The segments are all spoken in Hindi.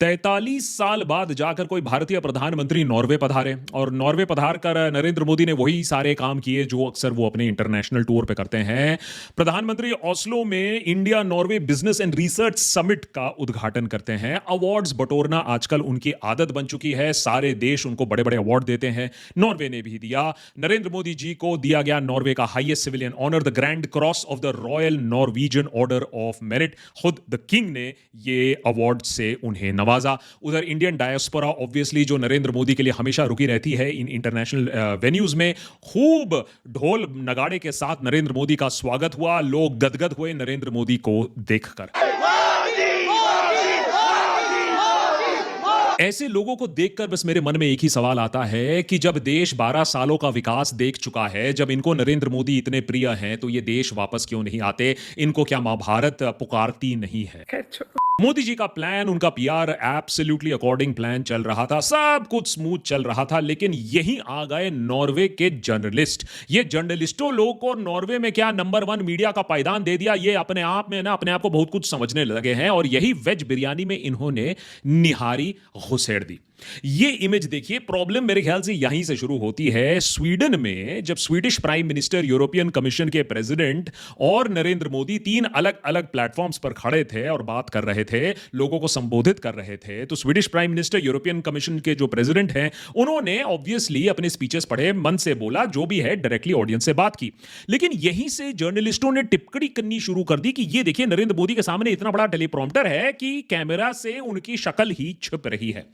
43 साल बाद जाकर कोई भारतीय प्रधानमंत्री नॉर्वे पधारे और नॉर्वे पधार कर नरेंद्र मोदी ने वही सारे काम किए जो अक्सर वो अपने इंटरनेशनल टूर पे करते हैं। प्रधानमंत्री ओस्लो में India Norway business and research summit का उद्घाटन करते हैं। अवार्ड्स बटोरना आजकल उनकी आदत बन चुकी है। सारे देश उनको बड़े बड़े अवार्ड देते हैं। नॉर्वे ने भी दिया। नरेंद्र मोदी जी को दिया गया नॉर्वे का highest civilian honour, the grand cross of the royal Norwegian order of merit. खुद द किंग ने ये अवार्ड से उन्हें नवाजा। उधर इंडियन डायस्पोरा ऑब्वियसली जो नरेंद्र मोदी के लिए हमेशा रुकी रहती है इन इंटरनेशनल वेन्यूज में, खूब ढोल नगाड़े के साथ नरेंद्र मोदी का स्वागत हुआ। लोग गदगद हुए नरेंद्र मोदी को देखकर। ऐसे लोगों को देखकर बस मेरे मन में एक ही सवाल आता है कि जब देश 12 सालों का विकास देख चुका है, जब इनको नरेंद्र मोदी इतने प्रिय हैं, तो ये देश वापस क्यों नहीं आते? इनको क्या महाभारत पुकारती नहीं है? मोदी जी का प्लान, उनका पीआर एब्सोल्युटली अकॉर्डिंग प्लान चल रहा था, सब कुछ स्मूथ चल रहा था, लेकिन यही आ गए नॉर्वे के जर्नलिस्ट। ये जर्नलिस्टों लोगों को नॉर्वे में क्या नंबर 1 मीडिया का पायदान दे दिया। ये अपने आप में ना अपने आप को बहुत कुछ समझने लगे हैं और यही वेज बिरयानी में इन्होंने निहारी घुसेड़ दी। ये इमेज देखिए। प्रॉब्लम मेरे ख्याल से यहीं से शुरू होती है। स्वीडन में जब Swedish prime minister, European commission के प्रेसिडेंट और नरेंद्र मोदी 3 अलग अलग प्लेटफॉर्म्स पर खड़े थे और बात कर रहे थे, लोगों को संबोधित कर रहे थे, तो Swedish prime minister, European commission के जो प्रेसिडेंट हैं, उन्होंने ऑब्वियसली अपने स्पीचेस पढ़े, मन से बोला, जो भी है डायरेक्टली ऑडियंस से बात की। लेकिन यहीं से जर्नलिस्टों ने टिप्पणी करनी शुरू कर दी कि ये देखिए नरेंद्र मोदी के सामने इतना बड़ा टेलीप्रॉम्प्टर है कि कैमरा से उनकी शक्ल ही छुप रही है।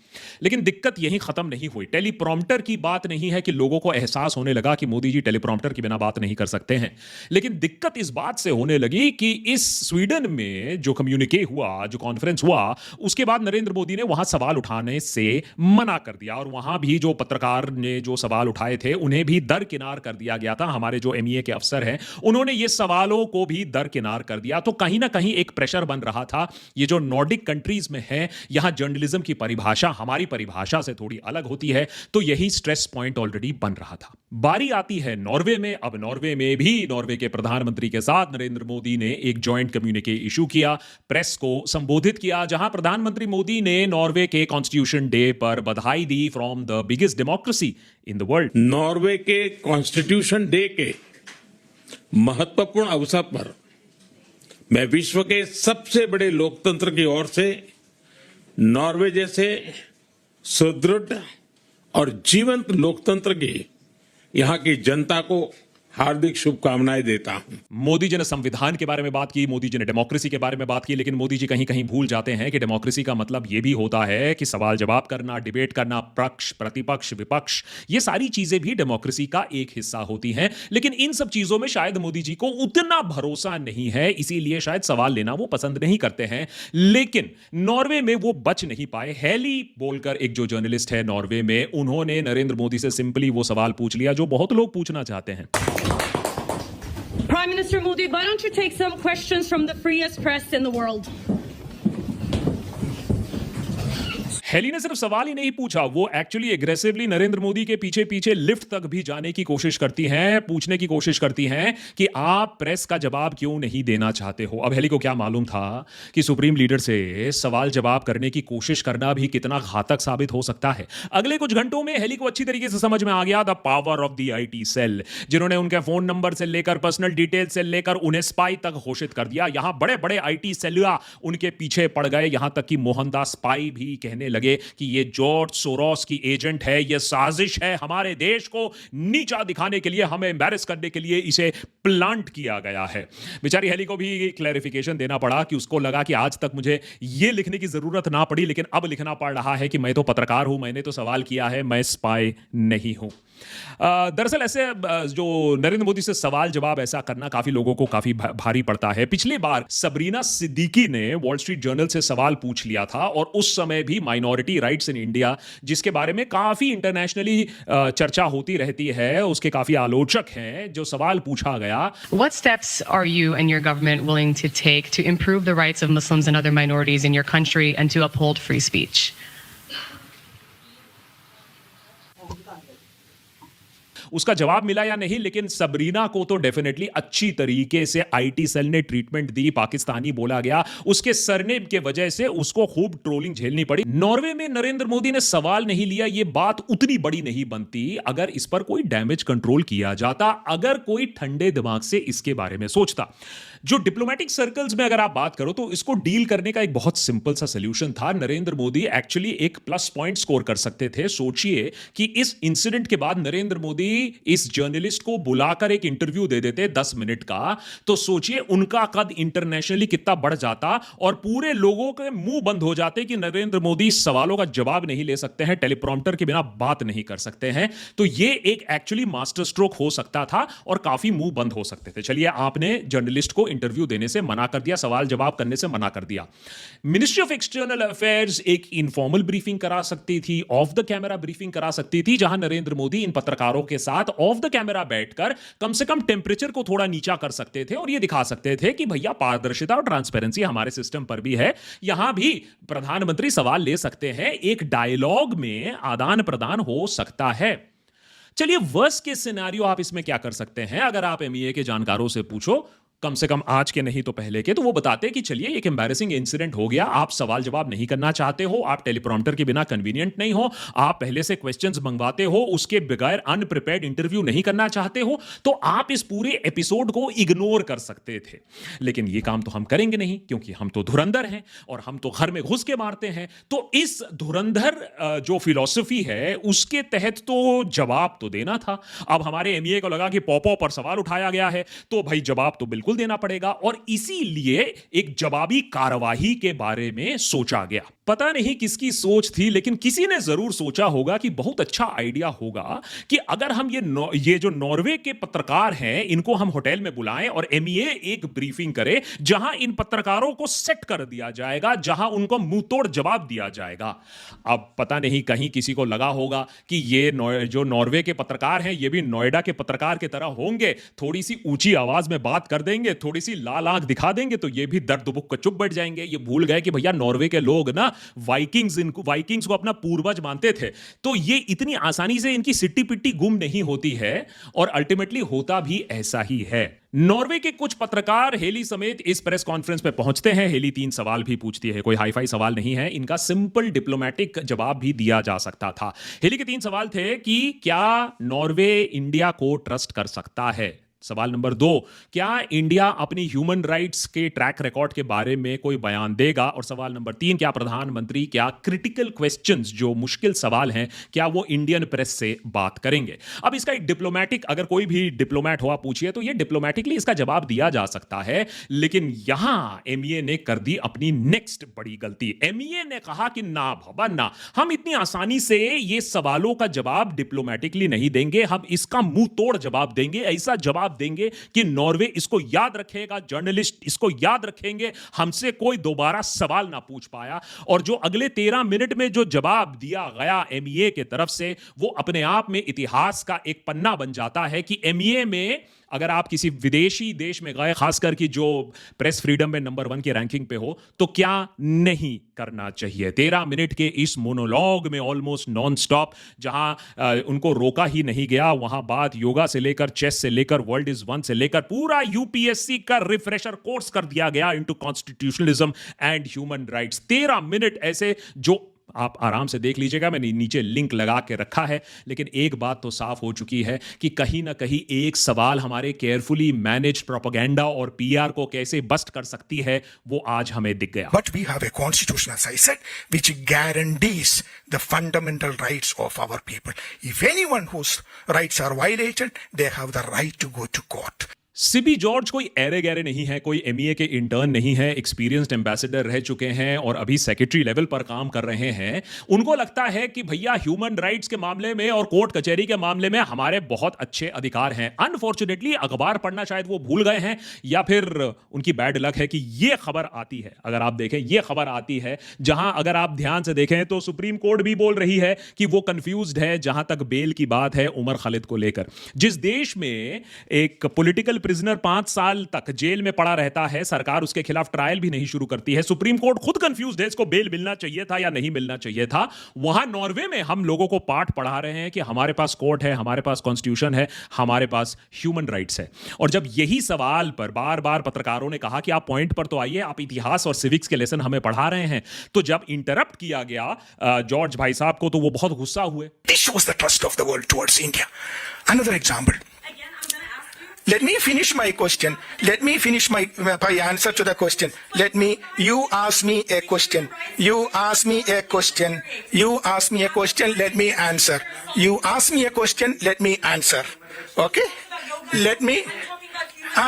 लेकिन दिक्कत यहीं खत्म नहीं हुई। टेलीप्रॉम्प्टर की बात नहीं है कि लोगों को एहसास होने लगा कि मोदी जी टेलीप्रॉम्प्टर के बिना बात नहीं कर सकते हैं, लेकिन दिक्कत इस बात से होने लगी कि इस स्वीडन में जो कम्युनिके हुआ, जो कॉन्फ्रेंस हुआ, उसके बाद नरेंद्र मोदी ने वहां सवाल उठाने से मना कर दिया और वहां भी जो पत्रकार ने जो सवाल उठाए थे उन्हें भी दरकिनार कर दिया गया था। हमारे जो एमईए के अफसर हैं उन्होंने ये सवालों को भी दरकिनार कर दिया। तो कहीं ना कहीं एक प्रेशर बन रहा था। ये जो नॉर्डिक कंट्रीज में है, यहां जर्नलिज्म की परिभाषा हमारी परिभाषा से थोड़ी अलग होती है, तो यही स्ट्रेस पॉइंट ऑलरेडी बन रहा था। बारी आती है नॉर्वे में। अब नॉर्वे में भी नॉर्वे के प्रधानमंत्री के साथ नरेंद्र मोदी ने एक जॉइंट कम्युनिके इशू किया, प्रेस को संबोधित किया, जहां प्रधानमंत्री मोदी ने नॉर्वे के कॉन्स्टिट्यूशन डे पर बधाई दी from the biggest democracy in the world. Norway के कॉन्स्टिट्यूशन डे के महत्वपूर्ण अवसर पर मैं विश्व के सबसे बड़े लोकतंत्र की ओर से नॉर्वे जैसे सुदृढ़ और जीवंत लोकतंत्र की यहां की जनता को हार्दिक शुभकामनाएं देता हूं। मोदी जी ने संविधान के बारे में बात की, मोदी जी ने डेमोक्रेसी के बारे में बात की, लेकिन मोदी जी कहीं कहीं भूल जाते हैं कि डेमोक्रेसी का मतलब यह भी होता है कि सवाल जवाब करना, डिबेट करना, पक्ष प्रतिपक्ष विपक्ष, ये सारी चीजें भी डेमोक्रेसी का एक हिस्सा होती हैं। लेकिन इन सब चीजों में शायद मोदी जी को उतना भरोसा नहीं है, इसीलिए शायद सवाल लेना वो पसंद नहीं करते हैं। लेकिन नॉर्वे में वो बच नहीं पाए। हेली बोलकर एक जो जर्नलिस्ट है नॉर्वे में, उन्होंने नरेंद्र मोदी से सिंपली वो सवाल पूछ लिया जो बहुत लोग पूछना चाहते हैं। Prime Minister Modi, why don't you take some questions from the freest press in the world? Haley ने सिर्फ सवाल ही नहीं पूछा, वो एक्चुअली एग्रेसिवली नरेंद्र मोदी के पीछे पीछे लिफ्ट तक भी जाने की कोशिश करती हैं, पूछने की कोशिश करती हैं कि आप प्रेस का जवाब क्यों नहीं देना चाहते हो। अब हेली को क्या मालूम था कि सुप्रीम लीडर से सवाल जवाब करने की कोशिश करना भी कितना घातक साबित हो सकता है। अगले कुछ घंटों में हेली को अच्छी तरीके से समझ में आ गया the power of the IT cell, जिन्होंने उनके फोन नंबर से लेकर पर्सनल डिटेल से लेकर उन्हें स्पाई तक घोषित कर दिया। यहां बड़े बड़े आईटी सेलुला उनके पीछे पड़ गए, यहां तक कि मोहनदास स्पाई भी कहने लगे कि ये जॉर्ज सोरोस की एजेंट है, ये साजिश है, हमारे देश को नीचा दिखाने के लिए, हमें एम्बैरेस करने के लिए इसे प्लांट किया गया है। बेचारी हेली को भी क्लैरिफिकेशन देना पड़ा कि उसको लगा कि आज तक मुझे ये लिखने की जरूरत ना पड़ी, लेकिन अब लिखना पड़ रहा है कि मैं तो पत्रकार हूं, मैंने तो सवाल किया है, मैं स्पाई नहीं हूं। दरअसल ऐसे जो नरेंद्र मोदी से सवाल जवाब ऐसा करना काफी लोगों को काफी भारी पड़ता है। पिछली बार सबरीना सिद्दीकी ने वॉल स्ट्रीट जर्नल से सवाल पूछ लिया था और उस समय भी माइनॉरिटी राइट्स इन इंडिया, जिसके बारे में काफी इंटरनेशनली चर्चा होती रहती है, उसके काफी आलोचक हैं, जो सवाल पूछा गया, What steps are you and your government willing to take to improve the rights of Muslims and other minorities in your country and to uphold free speech? उसका जवाब मिला या नहीं, लेकिन सबरीना को तो डेफिनेटली अच्छी तरीके से आईटी सेल ने ट्रीटमेंट दी, पाकिस्तानी बोला गया, उसके सरनेम के वजह से उसको खूब ट्रोलिंग झेलनी पड़ी। नॉर्वे में नरेंद्र मोदी ने सवाल नहीं लिया, यह बात उतनी बड़ी नहीं बनती अगर इस पर कोई डैमेज कंट्रोल किया जाता, अगर कोई ठंडे दिमाग से इसके बारे में सोचता। जो डिप्लोमेटिक सर्कल्स में अगर आप बात करो तो इसको डील करने का एक बहुत सिंपल सा सॉल्यूशन था। नरेंद्र मोदी एक्चुअली एक प्लस पॉइंट स्कोर कर सकते थे। सोचिए कि इस इंसिडेंट के बाद नरेंद्र मोदी इस जर्नलिस्ट को बुलाकर एक इंटरव्यू दे देते 10 मिनट का, तो सोचिए उनका कद इंटरनेशनली कितना बढ़ जाता और पूरे लोगों के मुंह बंद हो जाते कि नरेंद्र मोदी सवालों का जवाब नहीं ले सकते हैं, टेलीप्रॉम्प्टर के बिना बात नहीं कर सकते हैं। तो यह एक एक्चुअली मास्टर स्ट्रोक हो सकता था और काफी मुंह बंद हो सकते थे। चलिए, आपने जर्नलिस्ट को इंटरव्यू देने से मना कर दिया, सवाल जवाब करने से मना कर दिया। मिनिस्ट्री ऑफ एक्सटर्नल अफेयर्स एक इनफॉर्मल ब्रीफिंग करा सकती थी, ऑफ द कैमरा ब्रीफिंग करा सकती थी, जहां नरेंद्र मोदी इन पत्रकारों के साथ ऑफ द कैमरा बैठकर कम से कम टेंपरेचर को थोड़ा नीचा कर सकते थे और यह दिखा सकते थे कि भैया पारदर्शिता और ट्रांसपेरेंसी हमारे सिस्टम पर भी है, यहां भी प्रधानमंत्री सवाल ले सकते हैं, एक डायलॉग में आदान प्रदान हो सकता है। चलिए, वर्स्ट केस सिनेरियो आप इसमें क्या कर सकते हैं? अगर आप एमईए के जानकारों से पूछो, कम से कम आज के नहीं तो पहले के, तो वो बताते हैं कि चलिए एक एम्बैरेसिंग इंसिडेंट हो गया, आप सवाल जवाब नहीं करना चाहते हो, आप टेलीप्रॉम्प्टर के बिना कन्वीनियंट नहीं हो, आप पहले से क्वेश्चंस मंगवाते हो, उसके बगैर अनप्रिपेयर्ड इंटरव्यू नहीं करना चाहते हो, तो आप इस पूरे एपिसोड को इग्नोर कर सकते थे। लेकिन ये काम तो हम करेंगे नहीं, क्योंकि हम तो धुरंधर हैं और हम तो घर में घुस के मारते हैं। तो इस धुरंधर जो फिलॉसफी है उसके तहत तो जवाब तो देना था। अब हमारे एमईए को लगा कि पॉपो पर सवाल उठाया गया है, तो भाई जवाब तो बिल्कुल देना पड़ेगा और इसीलिए एक जवाबी कार्यवाही के बारे में सोचा गया। पता नहीं किसकी सोच थी, लेकिन किसी ने जरूर सोचा होगा कि बहुत अच्छा आइडिया होगा कि अगर हम ये जो नॉर्वे के पत्रकार हैं इनको हम होटल में बुलाएं और एमईए एक ब्रीफिंग करे जहां इन पत्रकारों को सेट कर दिया जाएगा, जहां उनको मुंह तोड़ जवाब दिया जाएगा। अब पता नहीं कहीं किसी को लगा होगा कि ये जो नॉर्वे के पत्रकार हैं ये भी नोएडा के पत्रकार की तरह होंगे, थोड़ी सी ऊंची आवाज में बात कर देंगे, थोड़ी सी लाल आंख दिखा देंगे तो ये भी दर्द बुक चुप बैठ जाएंगे। ये भूल गए कि भैया नॉर्वे के लोग ना वाइकिंग्स को अपना पूर्वज मानते थे, तो ये इतनी आसानी से इनकी सिट्टी पिट्टी गुम नहीं होती है और अल्टीमेटली होता भी ऐसा ही है। नॉर्वे के कुछ पत्रकार हेली समेत इस प्रेस कॉन्फ्रेंस पे पहुंचते हैं। हेली 3 सवाल भी पूछती है, कोई हाईफाई सवाल नहीं है, इनका सिंपल डिप्लोमेटिक जवाब भी दिया जा सकता था। हेली के 3 सवाल थे कि क्या नॉर्वे इंडिया को ट्रस्ट कर सकता है? सवाल नंबर 2, क्या इंडिया अपनी ह्यूमन राइट्स के ट्रैक रिकॉर्ड के बारे में कोई बयान देगा? और सवाल नंबर 3, क्या प्रधानमंत्री क्या क्रिटिकल क्वेश्चंस जो मुश्किल सवाल हैं क्या वो इंडियन प्रेस से बात करेंगे? अब इसका एक डिप्लोमेटिक, अगर कोई भी डिप्लोमेट हो आप पूछिए तो ये डिप्लोमेटिकली इसका जवाब दिया जा सकता है, लेकिन यहां एमईए ने कर दी अपनी नेक्स्ट बड़ी गलती। एमईए ने कहा कि ना बाबा ना, हम इतनी आसानी से ये सवालों का जवाब डिप्लोमेटिकली नहीं देंगे, हम इसका मुंह तोड़ जवाब देंगे, ऐसा जवाब देंगे कि नॉर्वे इसको याद रखेगा, जर्नलिस्ट इसको याद रखेंगे, हमसे कोई दोबारा सवाल ना पूछ पाया। और जो अगले 13 मिनट में जो जवाब दिया गया एमईए के तरफ से, वो अपने आप में इतिहास का एक पन्ना बन जाता है कि एमईए में अगर आप किसी विदेशी देश में गए, खासकर कि जो प्रेस फ्रीडम में नंबर 1 की रैंकिंग पे हो, तो क्या नहीं करना चाहिए। 13 मिनट के इस मोनोलॉग में ऑलमोस्ट नॉन स्टॉप, जहां उनको रोका ही नहीं गया, वहां बात योगा से लेकर, चेस से लेकर, वर्ल्ड इज वन से लेकर पूरा यूपीएससी का रिफ्रेशर कोर्स कर दिया गया into constitutionalism and human rights. 13 minute ऐसे जो आप आराम से देख लीजिएगा, मैंने नीचे लिंक लगा के रखा है। लेकिन एक बात तो साफ हो चुकी है कि कहीं ना कहीं एक सवाल हमारे केयरफुली मैनेज प्रोपेगेंडा और पीआर को कैसे बस्ट कर सकती है, वो आज हमें दिख गया। But we have a constitution, as I said, which guarantees the fundamental rights of our people. If anyone whose rights are violated, they have the right to go to court. Sibi George कोई एरे गैरे नहीं है, कोई एमईए के इंटर्न नहीं है, एक्सपीरियंस्ड एम्बेसडर रह चुके हैं और अभी सेक्रेटरी लेवल पर काम कर रहे हैं। उनको लगता है कि भैया ह्यूमन राइट्स के मामले में और कोर्ट कचहरी के मामले में हमारे बहुत अच्छे अधिकार हैं। अनफॉर्चुनेटली अखबार पढ़ना शायद वो भूल गए हैं, या फिर उनकी बैड लक है कि ये खबर आती है, अगर आप देखें ये खबर आती है जहां अगर आप ध्यान से देखें तो सुप्रीम कोर्ट भी बोल रही है कि वो कंफ्यूज्ड है जहां तक बेल की बात है उमर खालिद को लेकर। जिस देश में एक पॉलिटिकल प्रिजनर 5 साल तक जेल में पड़ा रहता है, सरकार उसके खिलाफ ट्रायल भी नहीं शुरू करती है, सुप्रीम कोर्ट खुद कंफ्यूज है इसको बेल मिलना चाहिए था या नहीं मिलना चाहिए था। वहां नॉर्वे में हम लोगों को पाठ पढ़ा रहे हैं कि हमारे पास कोर्ट है, हमारे पास कॉन्स्टिट्यूशन है, हमारे पास ह्यूमन राइट्स है। और जब यही सवाल पर बार बार पत्रकारों ने कहा कि आप पॉइंट पर तो आइए, आप इतिहास और सिविक्स के लेसन हमें पढ़ा रहे हैं, तो जब इंटरप्ट किया गया जॉर्ज भाई साहब को, तो वो बहुत गुस्सा हुए। This shows the trust of the world towards India. Another example. Let me finish my question. Let me finish my answer to the question. You ask me a question. You ask me a question. You ask me a question. Let me answer. You ask me a question. Let me answer. Okay?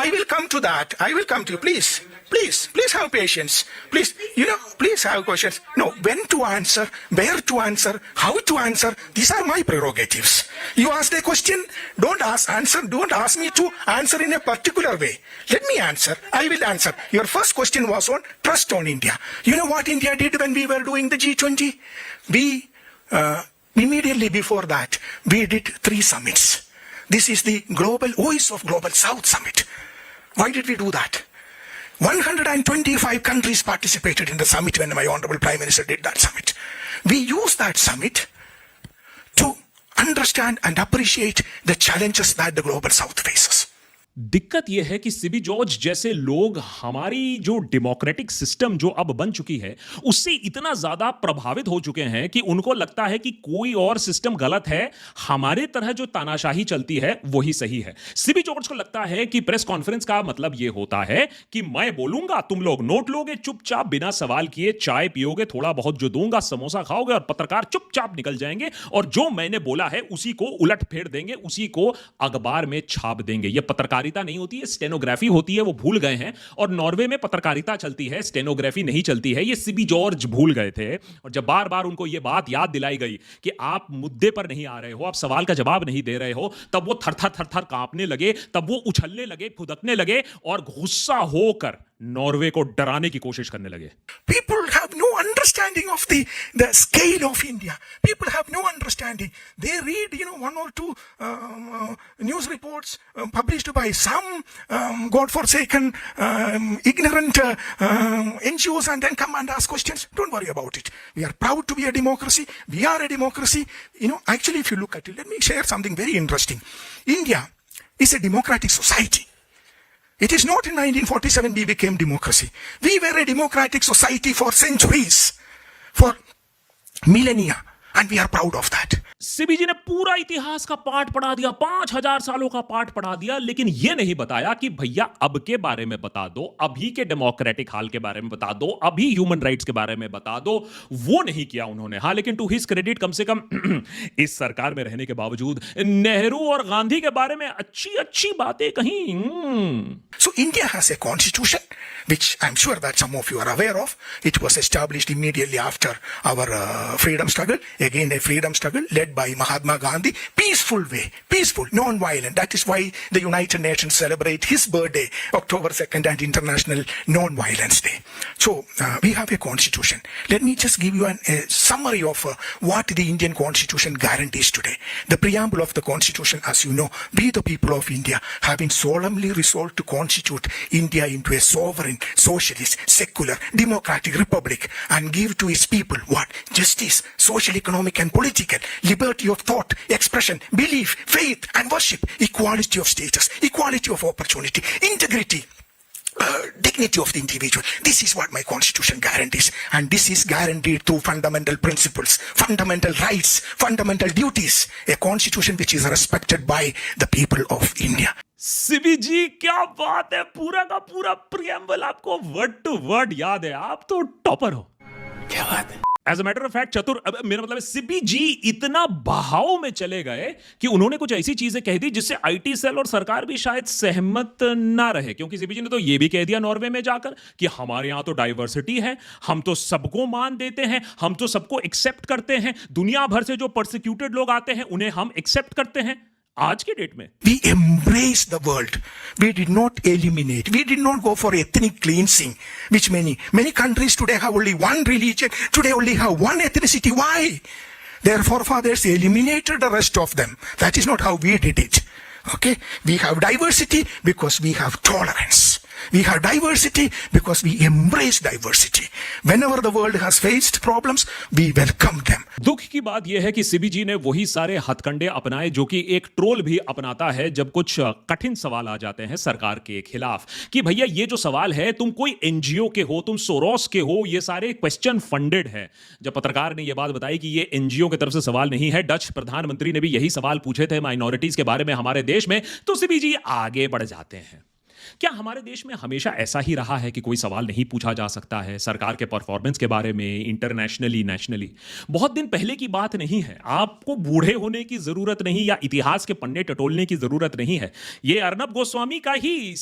I will come to that. I will come to you. Please have patience. Please have questions. No, when to answer, where to answer, how to answer. These are my prerogatives. You asked a question, don't ask me to answer in a particular way. Let me answer. I will answer. Your first question was on trust on India. You know what India did when we were doing the G20? We, immediately before that, we did 3 summits. This is the Voice of Global South Summit. Why did we do that? 125 countries participated in the summit when my Honorable Prime Minister did that summit. We used that summit to understand and appreciate the challenges that the Global South faces. दिक्कत यह है कि सीबी जॉर्ज जैसे लोग हमारी जो डेमोक्रेटिक सिस्टम जो अब बन चुकी है उससे इतना ज्यादा प्रभावित हो चुके हैं कि उनको लगता है कि कोई और सिस्टम गलत है, हमारे तरह जो तानाशाही चलती है वही सही है। सीबी जॉर्ज को लगता है कि प्रेस कॉन्फ्रेंस का मतलब यह होता है कि मैं बोलूंगा, तुम लोग नोट लोगे, चुपचाप बिना सवाल किए चाय पियोगे, थोड़ा बहुत जो दूंगा समोसा खाओगे और पत्रकार चुपचाप निकल जाएंगे और जो मैंने बोला है उसी को उलट फेर देंगे, उसी को अखबार में छाप देंगे। यह पत्रकारिता नहीं होती है, स्टेनोग्राफी होती है। वो भूल गए हैं। और नॉर्वे में पत्रकारिता चलती है, स्टेनोग्राफी नहीं चलती है। ये सीबी जॉर्ज भूल गए थे और जब बार बार उनको ये बात याद दिलाई गई कि आप मुद्दे पर नहीं आ रहे हो, आप सवाल का जवाब नहीं दे रहे हो, तब वो थर थर कांपने लगे, तब वो उछलने लगे, फुदकने लगे और गुस्सा होकर नॉर्वे को डराने की कोशिश करने लगे। People have no understanding of the scale of India. People have no understanding. They read, 1 or 2 news reports published by some godforsaken, ignorant NGOs and then come and ask questions. Don't worry about it. We are proud to be a democracy. We are a democracy. Actually, if you look at it, let me share something very interesting. India is a democratic society. It is not in 1947 we became democracy. We were a democratic society for centuries, for millennia, and we are proud of that. CB ji ने पूरा इतिहास का पाठ पढ़ा दिया, 5000 सालों का पाठ पढ़ा दिया, लेकिन यह नहीं बताया कि भैया अब के बारे में बता दो, अभी के डेमोक्रेटिक हाल के बारे में बता दो, अभी ह्यूमन राइट्स के बारे में बता दो। वो नहीं किया उन्होंने। हाँ, लेकिन टू हिज क्रेडिट कम से कम इस सरकार में रहने के बावजूद नेहरू और गांधी के बारे में अच्छी अच्छी बातें कहीं। So India has a constitution, which I'm sure that some of you are aware of. It was established immediately after our freedom struggle. Again, a freedom struggle led by Mahatma Gandhi. Peaceful way, peaceful, non-violent. That is why the United Nations celebrate his birthday, October 2nd, and International Non-Violence Day. So we have a constitution. Let me just give you a summary of what the Indian constitution guarantees today. The preamble of the constitution, as you know, we the people of India having solemnly resolved to constitute India into a sovereign, socialist, secular, democratic republic and give to its people what? Justice, social, economic and political, liberty of thought, expression, belief, faith and worship, equality of status, equality of opportunity, integrity, dignity of the individual. This is what my constitution guarantees, and this is guaranteed through fundamental principles, fundamental rights, fundamental duties, a constitution which is respected by the people of India. CB ji, क्या बात है, पूरा का पूरा प्रियम्बल आपको वर्ड टू वर्ड याद है, आप तो टॉपर हो। क्या बात है। As a matter of fact चतुर, मेरा मतलब है सीबी जी इतना बहाव में चले गए कि उन्होंने कुछ ऐसी चीजें कह दी जिससे आईटी सेल और सरकार भी शायद सहमत ना रहे, क्योंकि सीबी जी ने तो यह भी कह दिया नॉर्वे में जाकर कि हमारे यहां तो डाइवर्सिटी है, हम तो सबको मान देते हैं, हम तो सबको एक्सेप्ट करते हैं, दुनिया भर से जो परसिक्यूटेड लोग आते हैं उन्हें हम एक्सेप्ट करते हैं। आज के डेट में we embrace the world. We did not eliminate. We did not go for ethnic cleansing, which many countries today have only one religion. Today only have one ethnicity. Why? Their forefathers eliminated the rest of them. That is not how we did it. Okay, we have diversity because we have tolerance. We have diversity because we embrace diversity. Whenever the world has faced problems, we welcome them. दुख की बात यह है कि सीबी जी ने वही सारे हथकंडे अपनाए जो कि एक ट्रोल भी अपनाता है जब कुछ कठिन सवाल आ जाते हैं सरकार के खिलाफ कि भैया ये जो सवाल है, तुम कोई एनजीओ के हो, तुम सोरोस के हो, ये सारे क्वेश्चन फंडेड है। जब पत्रकार ने यह बात बताई कि ये एनजीओ की तरफ से सवाल नहीं है, डच प्रधानमंत्री ने भी यही सवाल पूछे थे माइनॉरिटीज के बारे में हमारे देश में, तो सीबी जी आगे बढ़ जाते हैं। क्या हमारे देश में हमेशा ऐसा ही रहा है कि कोई सवाल नहीं पूछा जा सकता है सरकार के परफॉर्मेंस के बारे में, इंटरनेशनली, नेशनली? बहुत दिन पहले की बात नहीं है। आपको बूढ़े होने की जरूरत नहीं या इतिहास के पन्ने टटोलने की जरूरत नहीं है। ये अर्नब गोस्वामी का ही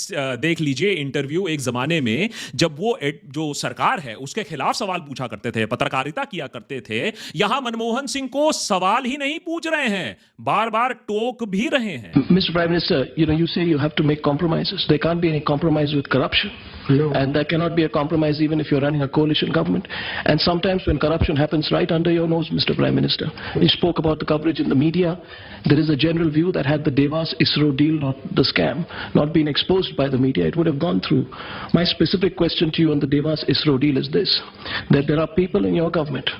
देख लीजिए इंटरव्यू, एक जमाने में जब वो जो सरकार है उसके खिलाफ सवाल पूछा करते थे, पत्रकारिता किया करते थे। यहां मनमोहन सिंह को सवाल ही नहीं पूछ रहे हैं, बार बार टोक भी रहे हैं। Mr. Prime Minister, you say you have to make compromises. There can't be any compromise with corruption. No. And there cannot be a compromise even if you're running a coalition government. And sometimes when corruption happens right under your nose, Mr. Prime Minister, you spoke about the coverage in the media. There is a general view that had the Devas ISRO deal, not the scam, not been exposed by the media, it would have gone through. My specific question to you on the Devas ISRO deal is this, that there are people in your government,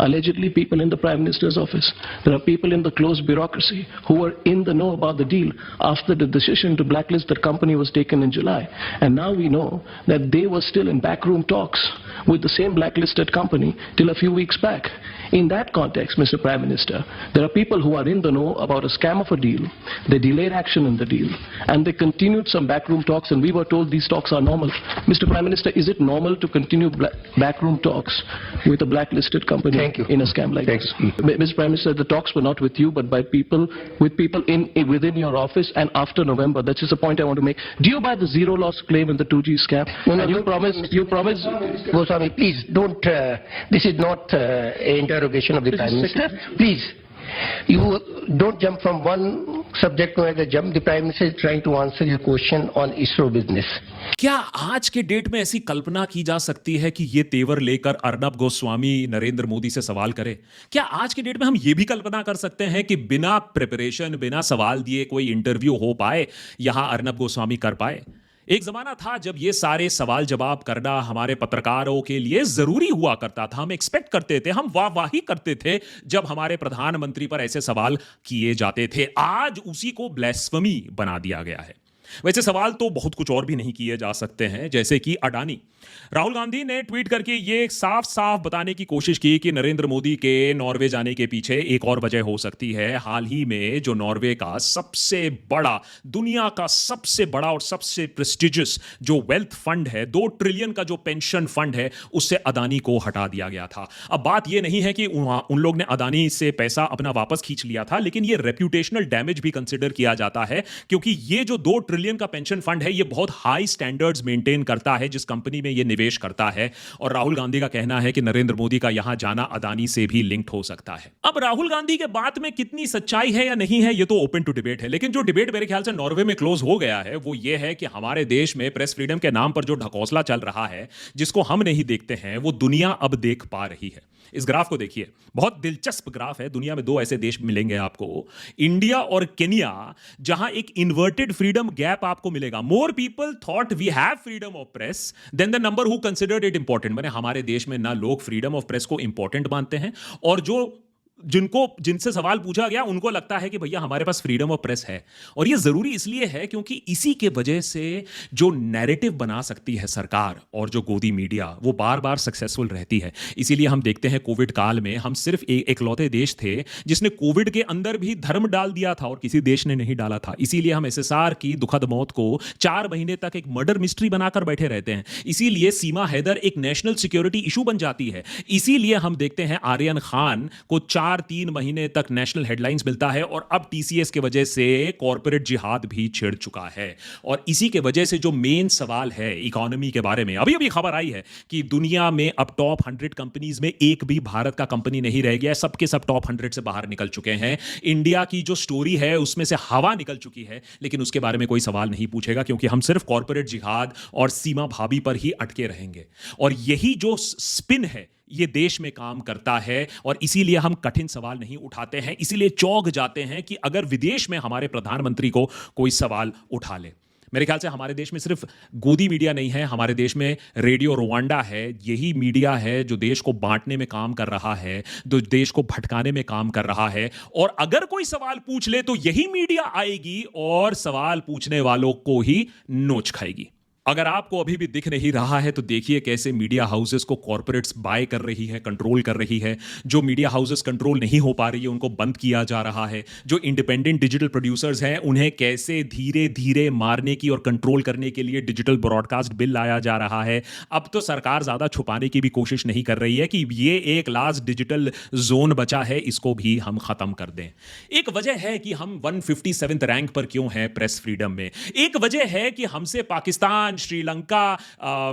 allegedly people in the Prime Minister's office, there are people in the close bureaucracy who were in the know about the deal after the decision to blacklist that company was taken in July. And now we know that they were still in backroom talks with the same blacklisted company till a few weeks back. In that context, Mr. Prime Minister, there are people who are in the know about a scam of a deal, they delayed action in the deal, and they continued some backroom talks, and we were told these talks are normal. Mr. Prime Minister, is it normal to continue backroom talks with a blacklisted company in a scam like this? Mr. Prime Minister, the talks were not with you, but by people, with people within your office and after November. That's just a point I want to make. Do you buy the zero loss claim in the 2G scam? No, and you promise... Goswami, please don't, this is not interrogation of the Prime Minister. Please, you don't jump from one subject to another jump. The Prime Minister is trying to answer your question on ISRO business. क्या आज के डेट में ऐसी कल्पना की जा सकती है कि ये तेवर लेकर अर्नब गोस्वामी नरेंद्र मोदी से सवाल करे? क्या आज के डेट में हम ये भी कल्पना कर सकते हैं कि बिना प्रिपरेशन, बिना सवाल दिए कोई इंटरव्यू हो पाए, यहां अर्नब गोस्वामी कर पाए? एक जमाना था जब ये सारे सवाल जवाब करना हमारे पत्रकारों के लिए जरूरी हुआ करता था। हम एक्सपेक्ट करते थे, हम वाहवाही करते थे जब हमारे प्रधानमंत्री पर ऐसे सवाल किए जाते थे। आज उसी को ब्लेस्फेमी बना दिया गया है। वैसे सवाल तो बहुत कुछ और भी नहीं किए जा सकते हैं, जैसे कि अडानी। राहुल गांधी ने ट्वीट करके ये साफ साफ बताने की कोशिश की कि नरेंद्र मोदी के नॉर्वे जाने के पीछे एक और वजह हो सकती है। हाल ही में जो नॉर्वे का सबसे बड़ा, दुनिया का सबसे बड़ा और सबसे प्रेस्टिजियस जो वेल्थ फंड है, 2 ट्रिलियन का जो पेंशन फंड है, उससे अदानी को हटा दिया गया था। अब बात यह नहीं है कि उन लोग ने अदानी से पैसा अपना वापस खींच लिया था, लेकिन ये रेप्यूटेशनल डैमेज भी कंसिडर किया जाता है, क्योंकि ये जो 2 ट्रिलियन का पेंशन फंड है, ये बहुत हाई स्टैंडर्ड्स मेंटेन करता है जिस कंपनी में ये निवेश करता है। और राहुल गांधी का कहना है कि नरेंद्र मोदी का यहां जाना अदानी से भी लिंक्ड हो सकता है। अब राहुल गांधी के बात में कितनी सच्चाई है या नहीं है, ये तो ओपन टू डिबेट है। लेकिन जो डिबेट मेरे ख्याल से नॉर्वे में क्लोज हो गया है, वो ये है कि हमारे देश में प्रेस फ्रीडम के नाम पर जो ढकोसला चल रहा है, जिसको हम नहीं देखते हैं, वो दुनिया अब देख पा रही है। इस ग्राफ को देखिए, बहुत दिलचस्प ग्राफ है। दुनिया में 2 ऐसे देश मिलेंगे आपको, इंडिया और केनिया, जहां एक इन्वर्टेड फ्रीडम गैप आपको मिलेगा। More people thought we have freedom of press than the number who considered it important. मैंने हमारे देश में ना लोग फ्रीडम ऑफ प्रेस को इंपॉर्टेंट मानते हैं, और जिनसे सवाल पूछा गया उनको लगता है कि भैया हमारे पास फ्रीडम ऑफ प्रेस है। और ये जरूरी इसलिए है क्योंकि इसी के वजह से जो नैरेटिव बना सकती है सरकार और जो गोदी मीडिया, वो बार बार सक्सेसफुल रहती है। इसीलिए हम देखते हैं कोविड काल में हम सिर्फ एकलौते देश थे जिसने कोविड के अंदर भी धर्म डाल दिया था और किसी देश ने नहीं डाला था। इसीलिए हम एसएसआर की दुखद मौत को 4 महीने तक एक मर्डर मिस्ट्री बनाकर बैठे रहते हैं। इसीलिए सीमा हैदर एक नेशनल सिक्योरिटी इशू बन जाती है। इसीलिए हम देखते हैं आर्यन खान को 4-3 महीने तक नेशनल हेडलाइंस मिलता है, और अब टीसीएस के वजह से कॉर्पोरेट जिहाद भी छिड़ चुका है। और इसी के वजह से जो मेन सवाल है इकोनॉमी के बारे में, अभी खबर आई है कि दुनिया में अब टॉप 100 कंपनीज में एक भी भारत का कंपनी नहीं रह गया, सबके सब टॉप 100 से बाहर निकल चुके हैं। इंडिया की जो स्टोरी है उसमें से हवा निकल चुकी है, लेकिन उसके बारे में कोई सवाल नहीं पूछेगा, क्योंकि हम सिर्फ कॉर्पोरेट जिहाद और सीमा भाभी पर ही अटके रहेंगे। और यही जो स्पिन है, ये देश में काम करता है और इसीलिए हम कठिन सवाल नहीं उठाते हैं, इसीलिए चौंक जाते हैं कि अगर विदेश में हमारे प्रधानमंत्री को कोई सवाल उठा ले। मेरे ख्याल से हमारे देश में सिर्फ गोदी मीडिया नहीं है, हमारे देश में रेडियो रवांडा है। यही मीडिया है जो देश को बांटने में काम कर रहा है, जो देश को भटकाने में काम कर रहा है। और अगर कोई सवाल पूछ ले तो यही मीडिया आएगी और सवाल पूछने वालों को ही नोच खाएगी। अगर आपको अभी भी दिख नहीं रहा है तो देखिए कैसे मीडिया हाउसेस को कॉर्पोरेट्स बाय कर रही है, कंट्रोल कर रही है। जो मीडिया हाउसेस कंट्रोल नहीं हो पा रही है उनको बंद किया जा रहा है। जो इंडिपेंडेंट डिजिटल प्रोड्यूसर्स हैं उन्हें कैसे धीरे धीरे मारने की और कंट्रोल करने के लिए डिजिटल ब्रॉडकास्ट बिल लाया जा रहा है। अब तो सरकार ज्यादा छुपाने की भी कोशिश नहीं कर रही है कि ये एक लास्ट डिजिटल जोन बचा है, इसको भी हम खत्म कर दें। एक वजह है कि हम 157वें रैंक पर क्यों हैं प्रेस फ्रीडम में। एक वजह है कि हमसे पाकिस्तान, श्रीलंका,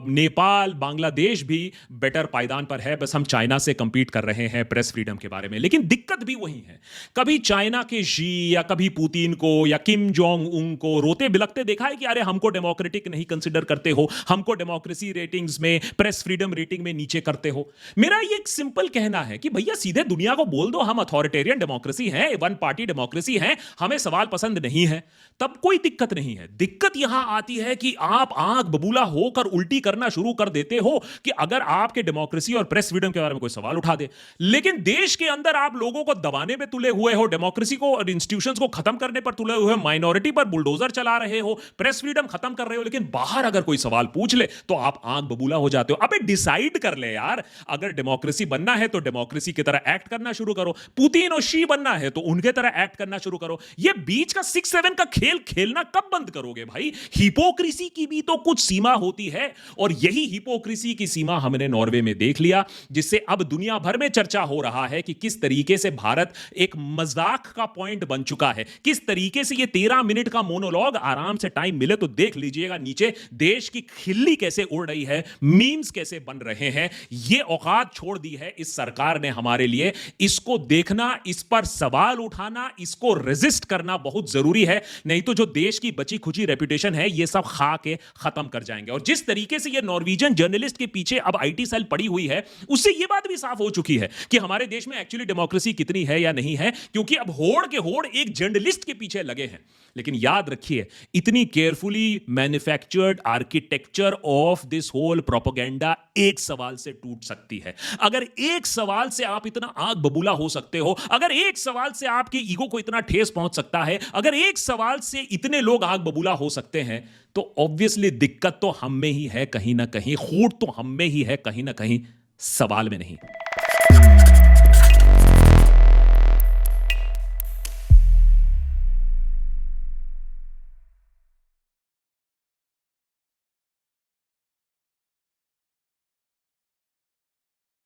नेपाल, बांग्लादेश भी बेटर पायदान पर है। बस हम चाइना से कंपीट कर रहे हैं प्रेस फ्रीडम के बारे में। लेकिन दिक्कत भी वही है। कभी चाइना के शी या कभी पुतिन को या किम जोंग उन को रोते बिलखते देखा है कि अरे हमको डेमोक्रेटिक नहीं कंसिडर करते हो, हमको डेमोक्रेसी रेटिंग्स में, प्रेस फ्रीडम रेटिंग में नीचे करते हो। मेरा ये एक सिंपल कहना है कि भैया सीधे दुनिया को बोल दो हम अथॉरिटेरियन डेमोक्रेसी है, वन पार्टी डेमोक्रेसी है, हमें सवाल पसंद नहीं है, तब कोई दिक्कत नहीं है। दिक्कत यहां आती है कि आप आंख बबूला होकर उल्टी करना शुरू कर देते हो कि अगर आपके डेमोक्रेसी और प्रेस फ्रीडम के बारे में कोई सवाल उठा दे। लेकिन देश के अंदर आप लोगों को दबाने पे तुले हुए हो, डेमोक्रेसी को और इंस्टीट्यूशंस को खत्म करने पर तुले हुए हो, माइनॉरिटी पर बुलडोजर चला रहे हो, प्रेस फ्रीडम खत्म कर रहे हो। लेकिन बाहर अगर कोई सवाल पूछ ले तो आप आंख बबूला हो जाते हो। अबे डिसाइड कर ले यार, अगर डेमोक्रेसी बनना है तो डेमोक्रेसी की तरह एक्ट करना शुरू करो। पुतिन और शी बनना है तो उनके तरह एक्ट करना शुरू करो। ये बीच का 6-7 का खेल खेलना कब बंद करोगे भाई? हिपोक्रेसी की भी तो कुछ सीमा होती है और यही हिपोक्रेसी की सीमा हमने नॉर्वे में देख लिया, जिससे अब दुनिया भर में चर्चा हो रहा है कि किस तरीके से भारत एक मजाक का पॉइंट बन चुका है। किस तरीके से ये 13 मिनट का मोनोलॉग, आराम से टाइम मिले तो देख लीजिएगा नीचे देश की खिल्ली कैसे उड़ रही है, मीम्स कैसे बन रहे हैं। ये औकात छोड़ दी है इस सरकार ने हमारे लिए। इसको देखना, इस पर सवाल उठाना, इसको रेजिस्ट करना बहुत जरूरी है। नहीं तो जो देश की बची खुची रेपुटेशन है ये सब खा के खत्म कर जाएंगे। और जिस तरीके से ये नॉर्वेजियन जर्नलिस्ट के पीछे अब आईटी सेल पड़ी हुई है, उससे ये बात भी साफ हो चुकी है कि हमारे देश में एक्चुअली डेमोक्रेसी कितनी है या नहीं है, क्योंकि अब होड़ के होड़ एक जर्नलिस्ट के पीछे लगे हैं। लेकिन याद रखिए, इतनी carefully manufactured architecture of this whole propaganda एक सवाल से टूट सकती है। अगर एक सवाल से आप इतना आग बबूला हो सकते हो, अगर एक सवाल से आपके ईगो को इतना ठेस पहुंच सकता है, अगर एक सवाल से इतने लोग आग बबूला हो सकते हैं, तो ऑब्वियसली दिक्कत तो हम में ही है कहीं ना कहीं, खूट तो हम में ही है कहीं ना कहीं, सवाल में नहीं।